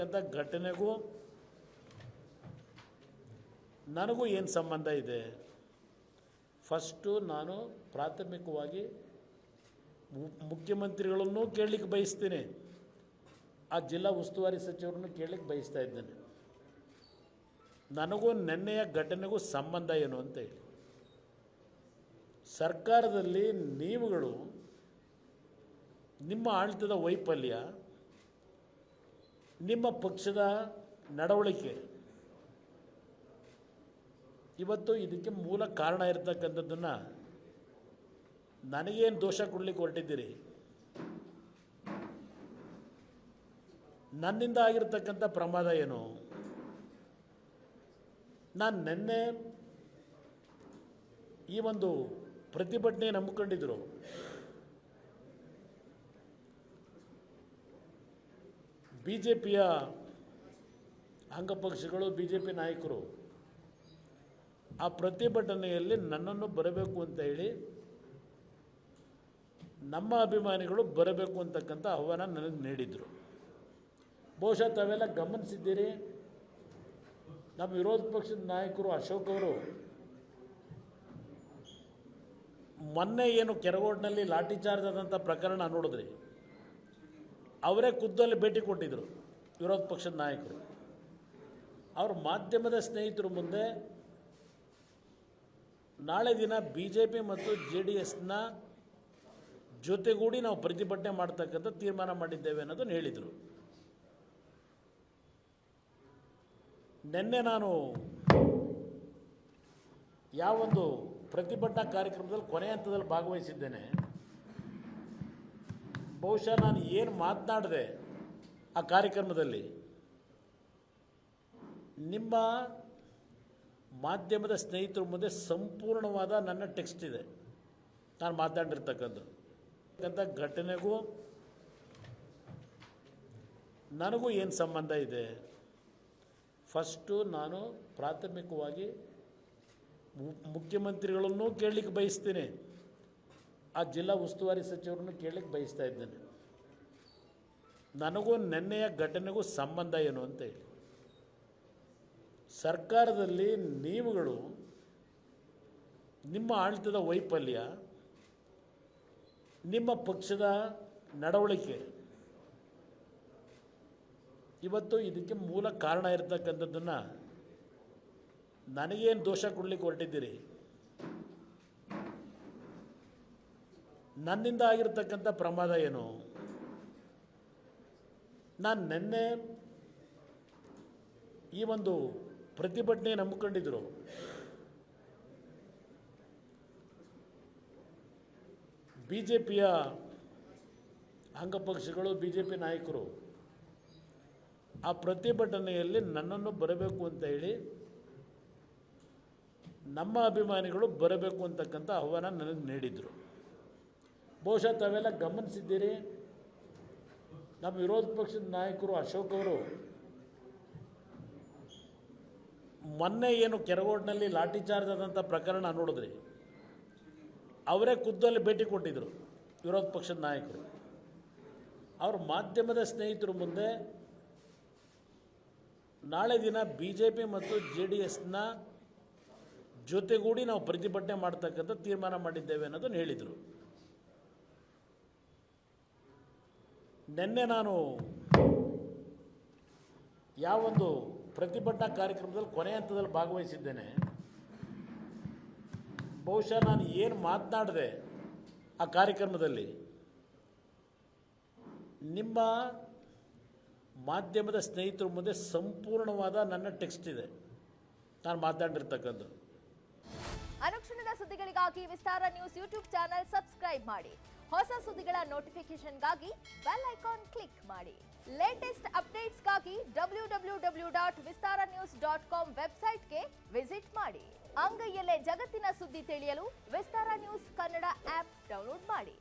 ಆಗಿರ್ತಕ್ಕಂಥ ಘಟನೆಗೂ ನನಗೂ ಏನು ಸಂಬಂಧ ಇದೆ? ಫಸ್ಟು ನಾನು ಪ್ರಾಥಮಿಕವಾಗಿ ಮುಖ್ಯಮಂತ್ರಿಗಳನ್ನು ಕೇಳಲಿಕ್ಕೆ ಬಯಸ್ತೀನಿ, ಆ ಜಿಲ್ಲಾ ಉಸ್ತುವಾರಿ ಸಚಿವರನ್ನು ಕೇಳಲಿಕ್ಕೆ ಬಯಸ್ತಾ ಇದ್ದೇನೆ. ನನಗೂ ನಿನ್ನೆಯ ಘಟನೆಗೂ ಸಂಬಂಧ ಏನು ಅಂತ ಹೇಳಿ. ಸರ್ಕಾರದಲ್ಲಿ ನೀವುಗಳು ನಿಮ್ಮ ಆಡಳಿತದ ವೈಫಲ್ಯ, ನಿಮ್ಮ ಪಕ್ಷದ ನಡವಳಿಕೆ ಇವತ್ತು ಇದಕ್ಕೆ ಮೂಲ ಕಾರಣ ಇರತಕ್ಕಂಥದ್ದನ್ನು ನನಗೇನು ದೋಷ ಕೊಡಲಿಕ್ಕೆ ಹೊರಟಿದ್ದೀರಿ? ನನ್ನಿಂದ ಆಗಿರ್ತಕ್ಕಂಥ ಪ್ರಮಾದ ಏನು? ನಾನು ನಿನ್ನೆ ಈ ಒಂದು ಪ್ರತಿಭಟನೆ ನಂಬಿಕೊಂಡಿದ್ರು. ಬಿ ಜೆ ಪಿಯ ಅಂಗಪಕ್ಷಗಳು, ಬಿ ಜೆ ಪಿ ನಾಯಕರು ಆ ಪ್ರತಿಭಟನೆಯಲ್ಲಿ ನನ್ನನ್ನು ಬರಬೇಕು ಅಂತ ಹೇಳಿ, ನಮ್ಮ ಅಭಿಮಾನಿಗಳು ಬರಬೇಕು ಅಂತಕ್ಕಂಥ ಆಹ್ವಾನ ನನಗೆ ನೀಡಿದರು. ಬಹುಶಃ ತಾವೆಲ್ಲ ಗಮನಿಸಿದ್ದೀರಿ, ನಮ್ಮ ವಿರೋಧ ಪಕ್ಷದ ನಾಯಕರು ಅಶೋಕ್ ಅವರು ಮೊನ್ನೆ ಏನು ಕೆರಗೋಡಿನಲ್ಲಿ ಲಾಠಿ ಚಾರ್ಜ್ ಆದಂಥ ಪ್ರಕರಣ ನೋಡಿದ್ರಿ, ಅವರೇ ಖುದ್ದಲ್ಲಿ ಭೇಟಿ ಕೊಟ್ಟಿದ್ದರು ವಿರೋಧ ಪಕ್ಷದ ನಾಯಕರು. ಅವರು ಮಾಧ್ಯಮದ ಸ್ನೇಹಿತರ ಮುಂದೆ ನಾಳೆ ದಿನ ಬಿ ಜೆ ಪಿ ಮತ್ತು ಜೆ ಡಿ ಎಸ್ನ ಜೊತೆಗೂಡಿ ನಾವು ಪ್ರತಿಭಟನೆ ಮಾಡ್ತಕ್ಕಂಥ ತೀರ್ಮಾನ ಮಾಡಿದ್ದೇವೆ ಅನ್ನೋದನ್ನು ಹೇಳಿದರು. ನಿನ್ನೆ ನಾನು ಯಾವೊಂದು ಪ್ರತಿಭಟನಾ ಕಾರ್ಯಕ್ರಮದಲ್ಲಿ ಕೊನೆ ಹಂತದಲ್ಲಿ ಭಾಗವಹಿಸಿದ್ದೇನೆ, ಬಹುಶಃ ನಾನು ಏನು ಮಾತನಾಡಿದೆ ಆ ಕಾರ್ಯಕ್ರಮದಲ್ಲಿ ನಿಮ್ಮ ಮಾಧ್ಯಮದ ಸ್ನೇಹಿತರ ಮುಂದೆ ಸಂಪೂರ್ಣವಾದ ನನ್ನ ಟೆಕ್ಸ್ಟ್ ಇದೆ, ನಾನು ಮಾತನಾಡಿರ್ತಕ್ಕಂಥ ಘಟನೆಗೂ ನನಗೂ ಏನು ಸಂಬಂಧ ಇದೆ? ಫಸ್ಟು ನಾನು ಪ್ರಾಥಮಿಕವಾಗಿ ಮುಖ್ಯಮಂತ್ರಿಗಳನ್ನು ಕೇಳಲಿಕ್ಕೆ ಬಯಸ್ತೀನಿ, ಆ ಜಿಲ್ಲಾ ಉಸ್ತುವಾರಿ ಸಚಿವರನ್ನು ಕೇಳಲಿಕ್ಕೆ ಬಯಸ್ತಾ ಇದ್ದೇನೆ. ನನಗೂ ನಿನ್ನೆಯ ಘಟನೆಗೂ ಸಂಬಂಧ ಏನು ಅಂತ ಹೇಳಿ. ಸರ್ಕಾರದಲ್ಲಿ ನೀವುಗಳು ನಿಮ್ಮ ಆಡಳಿತದ ವೈಫಲ್ಯ, ನಿಮ್ಮ ಪಕ್ಷದ ನಡವಳಿಕೆ ಇವತ್ತು ಇದಕ್ಕೆ ಮೂಲ ಕಾರಣ ಇರತಕ್ಕಂಥದ್ದನ್ನು ನನಗೇನು ದೋಷ ಕೊಡಲಿಕ್ಕೆ ಹೊರಟಿದ್ದೀರಿ? ನನ್ನಿಂದ ಆಗಿರ್ತಕ್ಕಂಥ ಪ್ರಮಾದ ಏನು? ನಾನು ನಿನ್ನೆ ಈ ಒಂದು ಪ್ರತಿಭಟನೆ ನಂಬಿಕೊಂಡಿದ್ರು. ಬಿ ಜೆ ಪಿಯ ಅಂಗಪಕ್ಷಗಳು, ಬಿ ಜೆ ಪಿ ನಾಯಕರು ಆ ಪ್ರತಿಭಟನೆಯಲ್ಲಿ ನನ್ನನ್ನು ಬರಬೇಕು ಅಂತ ಹೇಳಿ, ನಮ್ಮ ಅಭಿಮಾನಿಗಳು ಬರಬೇಕು ಅಂತಕ್ಕಂಥ ಆಹ್ವಾನ ನನಗೆ ನೀಡಿದರು. ಬಹುಶಃ ತಾವೆಲ್ಲ ಗಮನಿಸಿದ್ದೀರಿ, ನಮ್ಮ ವಿರೋಧ ಪಕ್ಷದ ನಾಯಕರು ಅಶೋಕ್ ಅವರು ಮೊನ್ನೆ ಏನು ಕೆರಗೋಡಿನಲ್ಲಿ ಲಾಠಿ ಚಾರ್ಜ್ ಆದಂಥ ಪ್ರಕರಣ ನೋಡಿದ್ರಿ, ಅವರೇ ಖುದ್ದಲ್ಲಿ ಭೇಟಿ ಕೊಟ್ಟಿದ್ದರು ವಿರೋಧ ಪಕ್ಷದ ನಾಯಕರು. ಅವರು ಮಾಧ್ಯಮದ ಸ್ನೇಹಿತರ ಮುಂದೆ ನಾಳೆ ದಿನ ಬಿ ಜೆ ಪಿ ಮತ್ತು ಜೆ ಡಿ ಎಸ್ನ ಜೊತೆಗೂಡಿ ನಾವು ಪ್ರತಿಭಟನೆ ಮಾಡ್ತಕ್ಕಂಥ ತೀರ್ಮಾನ ಮಾಡಿದ್ದೇವೆ ಅನ್ನೋದನ್ನು ಹೇಳಿದರು. ನಿನ್ನೆ ನಾನು ಯಾವೊಂದು ಪ್ರತಿಭಟನಾ ಕಾರ್ಯಕ್ರಮದಲ್ಲಿ ಕೊನೆ ಹಂತದಲ್ಲಿ ಭಾಗವಹಿಸಿದ್ದೇನೆ, ಬಹುಶಃ ನಾನು ಏನು ಮಾತನಾಡಿದೆ ಆ ಕಾರ್ಯಕ್ರಮದಲ್ಲಿ ನಿಮ್ಮ ಮಾಧ್ಯಮದ ಸ್ನೇಹಿತರ ಮುಂದೆ ಸಂಪೂರ್ಣವಾದ ನನ್ನ ಟೆಕ್ಸ್ಟ್ ಇದೆ, ನಾನು ಮಾತನಾಡಿರ್ತಕ್ಕಂಥ. ಅನುಕ್ಷಣದ ಸುದ್ದಿಗಳಿಗಾಗಿ ವಿಸ್ತಾರ ನ್ಯೂಸ್ ಯೂಟ್ಯೂಬ್ ಚಾನೆಲ್ ಸಬ್ಸ್ಕ್ರೈಬ್ ಮಾಡಿ. ಹೊಸ ಸುದ್ದಿಗಳ ನೋಟಿಫಿಕೇಶನ್ಗಾಗಿ ಬೆಲ್ ಐಕಾನ್ ಕ್ಲಿಕ್ ಮಾಡಿ. ಲೇಟೆಸ್ಟ್ ಅಪ್ಡೇಟ್ಸ್ಗಾಗಿ www.vistaranews.com ವೆಬ್ಸೈಟ್ಗೆ ವಿಸಿಟ್ ಮಾಡಿ. ಅಂಗೈಯಲ್ಲೇ ಜಗತ್ತಿನ ಸುದ್ದಿ ತಿಳಿಯಲು ವಿಸ್ತಾರ ನ್ಯೂಸ್ ಕನ್ನಡ ಆಪ್ ಡೌನ್ಲೋಡ್ ಮಾಡಿ.